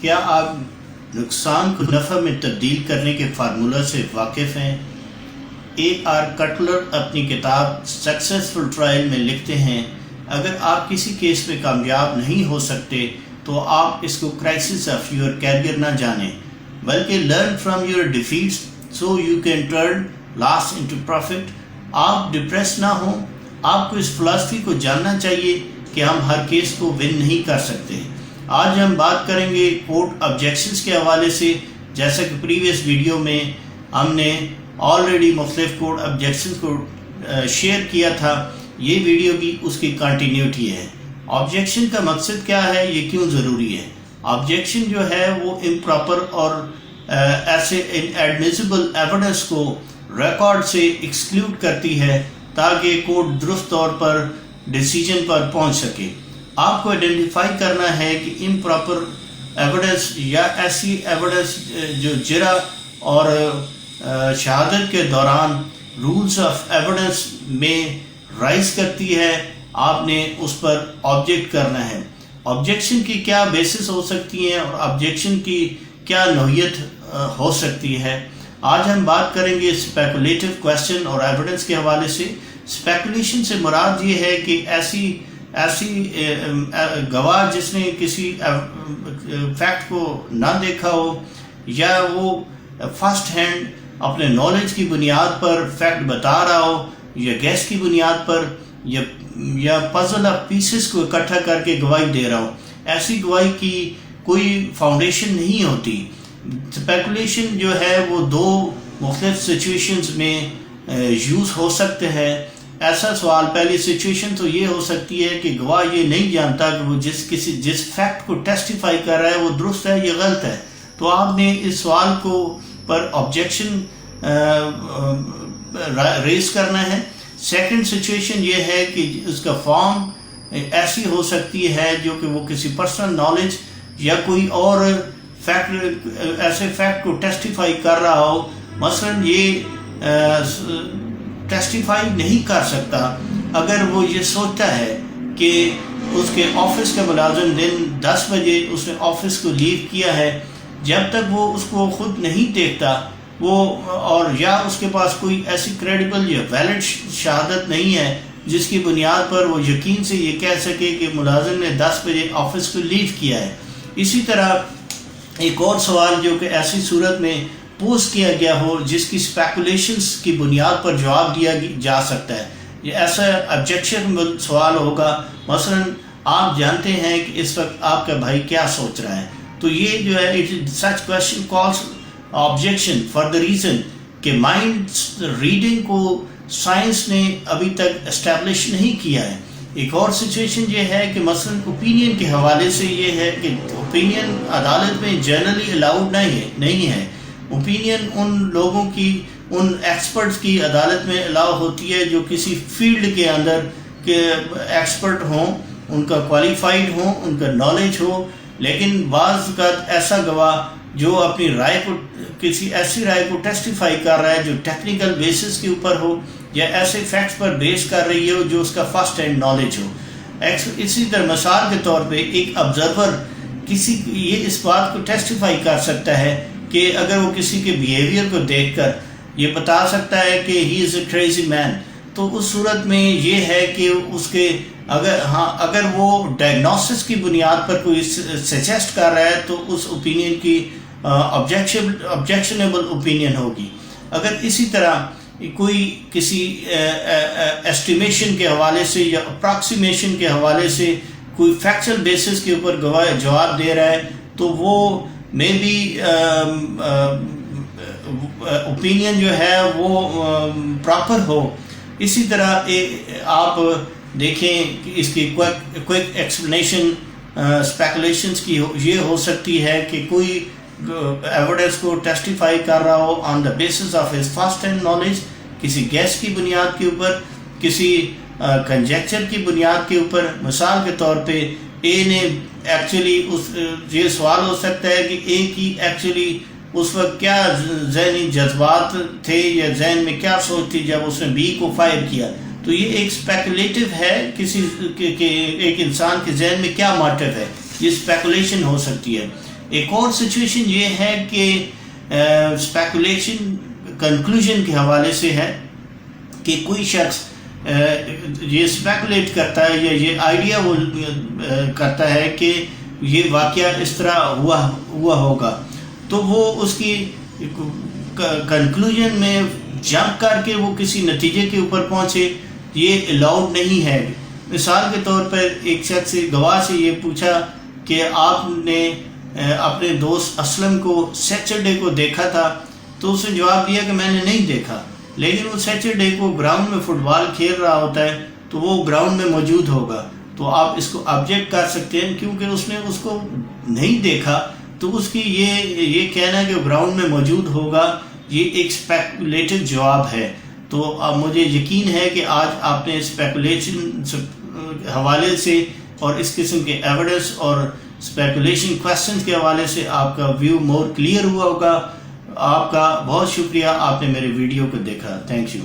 کیا آپ نقصان کو نفع میں تبدیل کرنے کے فارمولہ سے واقف ہیں؟ اے آر کٹلر اپنی کتاب سکسیسفل ٹرائل میں لکھتے ہیں، اگر آپ کسی کیس میں کامیاب نہیں ہو سکتے تو آپ اس کو کرائسس آف یور کیریئر نہ جانیں، بلکہ learn from your defeats so you can turn loss into profit. آپ ڈپریس نہ ہوں، آپ کو اس فلسفی کو جاننا چاہیے کہ ہم ہر کیس کو ون نہیں کر سکتے۔ آج ہم بات کریں گے کورٹ آبجیکشنز کے حوالے سے۔ جیسا کہ پریویس ویڈیو میں ہم نے آلریڈی مختلف کورٹ آبجیکشنز کو شیئر کیا تھا، یہ ویڈیو بھی اس کی کنٹینیوٹی ہے۔ آبجیکشن کا مقصد کیا ہے، یہ کیوں ضروری ہے؟ آبجیکشن جو ہے وہ امپراپر اور ایسے انایڈمیسیبل ایویڈنس کو ریکارڈ سے ایکسکلوڈ کرتی ہے تاکہ کورٹ درست طور پر ڈیسیجن پر پہنچ سکے۔ آپ کو آئیڈینٹیفائی کرنا ہے کہ امپراپر ایویڈنس یا ایسی ایویڈنس جو جرح اور شہادت کے دوران رولز آف ایویڈنس میں رائز کرتی ہے، آپ نے اس پر آبجیکٹ کرنا ہے۔ آبجیکشن کی کیا بیسس ہو سکتی ہیں اور آبجیکشن کی کیا نوعیت ہو سکتی ہے؟ آج ہم بات کریں گے اسپیکولیٹو کویسچن اور ایویڈنس کے حوالے سے۔ اسپیکولیشن سے مراد یہ ہے کہ ایسی گواہ جس نے کسی فیکٹ کو نہ دیکھا ہو، یا وہ فرسٹ ہینڈ اپنے نالج کی بنیاد پر فیکٹ بتا رہا ہو، یا گیس کی بنیاد پر، یا پزل آف پیسز کو اکٹھا کر کے گواہی دے رہا ہو۔ ایسی گواہی کی کوئی فاؤنڈیشن نہیں ہوتی۔ اسپیکولیشن جو ہے وہ دو مختلف سچویشنز میں یوز ہو سکتے ہیں۔ ایسا سوال، پہلی سچویشن تو یہ ہو سکتی ہے کہ گواہ یہ نہیں جانتا کہ وہ جس فیکٹ کو ٹیسٹیفائی کر رہا ہے وہ درست ہے یا غلط ہے، تو آپ نے اس سوال کو پر آبجیکشن ریز کرنا ہے۔ سیکنڈ سچویشن یہ ہے کہ اس کا فارم ایسی ہو سکتی ہے جو کہ وہ کسی پرسنل نالج یا کوئی اور فیکٹ، ایسے فیکٹ کو ٹیسٹیفائی کر رہا ہو۔ مثلا یہ ٹیسٹیفائی نہیں کر سکتا اگر وہ یہ سوچتا ہے کہ اس کے آفس کا ملازم دن 10 بجے اس نے آفس کو لیو کیا ہے، جب تک وہ اس کو خود نہیں دیکھتا اور یا اس کے پاس کوئی ایسی کریڈیبل یا ویلڈ شہادت نہیں ہے جس کی بنیاد پر وہ یقین سے یہ کہہ سکے کہ ملازم نے 10 بجے آفس کو لیو کیا ہے۔ اسی طرح ایک اور سوال جو کہ ایسی صورت میں پوز کیا گیا ہو جس کی اسپیکولیشنز کی بنیاد پر جواب دیا جا سکتا ہے، یہ ایسا آبجیکشن سوال ہوگا۔ مثلا آپ جانتے ہیں کہ اس وقت آپ کا بھائی کیا سوچ رہا ہے، تو یہ جو ہے such question calls objection for the reason کہ مائنڈ ریڈنگ کو سائنس نے ابھی تک اسٹیبلش نہیں کیا ہے۔ ایک اور سچویشن یہ ہے کہ مثلا اوپینین کے حوالے سے یہ ہے کہ اوپینین عدالت میں جنرلی الاؤڈ نہیں ہے۔ اوپینین ان لوگوں کی، ان ایکسپرٹس کی عدالت میں الاؤ ہوتی ہے جو کسی فیلڈ کے اندر کے ایکسپرٹ ہوں، ان کا کوالیفائڈ ہوں، ان کا نالج ہو۔ لیکن بعض اوقات ایسا گواہ جو اپنی رائے کو، کسی ایسی رائے کو ٹیسٹیفائی کر رہا ہے جو ٹیکنیکل بیسس کے اوپر ہو یا ایسے فیکٹس پر بیس کر رہی ہو جو اس کا فرسٹ ہینڈ نالج ہو۔ اسی طرح مثال کے طور پہ ایک آبزرور یہ اس بات کو ٹیسٹیفائی کر سکتا ہے کہ اگر وہ کسی کے بیہیویئر کو دیکھ کر یہ بتا سکتا ہے کہ ہی از اے کریزی مین، تو اس صورت میں یہ ہے کہ اس کے اگر وہ ڈائگنوسس کی بنیاد پر کوئی سجیسٹ کر رہا ہے تو اس اوپینین کی آبجیکشنیبل اوپینین ہوگی۔ اگر اسی طرح کوئی کسی ایسٹیمیشن کے حوالے سے یا اپراکسیمیشن کے حوالے سے کوئی فیکچل بیسس کے اوپر جواب دے رہا ہے تو وہ میں بھی اوپینین جو ہے وہ پراپر ہو۔ اسی طرح آپ دیکھیں کہ اس کی کوئک ایکسپلینیشن اسپیکولیشنز کی یہ ہو سکتی ہے کہ کوئی ایویڈنس کو ٹیسٹیفائی کر رہا ہو on the basis of his first hand knowledge, کسی گیس کی بنیاد کے اوپر، کسی کنجیکچر کی بنیاد کے اوپر۔ مثال کے طور پہ اے نے ایکچولی یہ سوال ہو سکتا ہے کہ اے کی ایکچولی اس وقت کیا ذہنی جذبات تھے یا ذہن میں کیا سوچ تھی جب اس نے بی کو فائر کیا، تو یہ ایک اسپیکولیٹو ہے کسی ایک انسان کے ذہن میں کیا موٹیو ہے، یہ اسپیکولیشن ہو سکتی ہے۔ ایک اور سچویشن یہ ہے کہ اسپیکولیشن کنکلوژن کے حوالے سے ہے کہ کوئی شخص یہ اسپیکولیٹ کرتا ہے یا یہ آئیڈیا وہ کرتا ہے کہ یہ واقعہ اس طرح ہوا ہوگا، تو وہ اس کی کنکلوژن میں جمپ کر کے وہ کسی نتیجے کے اوپر پہنچے، یہ الاؤڈ نہیں ہے۔ مثال کے طور پر ایک شخص گواہ سے یہ پوچھا کہ آپ نے اپنے دوست اسلم کو سیٹرڈے کو دیکھا تھا، تو اس نے جواب دیا کہ میں نے نہیں دیکھا، لیکن وہ سیٹرڈے کو گراؤنڈ میں فٹ بال کھیل رہا ہوتا ہے تو وہ گراؤنڈ میں موجود ہوگا، تو آپ اس کو آبجیکٹ کر سکتے ہیں کیونکہ اس نے اس کو نہیں دیکھا، تو اس کی یہ کہنا کہ گراؤنڈ میں موجود ہوگا یہ ایک اسپیکولیٹو جواب ہے۔ تو اب مجھے یقین ہے کہ آج آپ نے اسپیکولیشن حوالے سے اور اس قسم کے ایویڈنس اور اسپیکولیشن کویسچنز کے حوالے سے آپ کا ویو مور کلیئر ہوا ہوگا۔ آپ کا بہت شکریہ، آپ نے میرے ویڈیو کو دیکھا، تھینک یو۔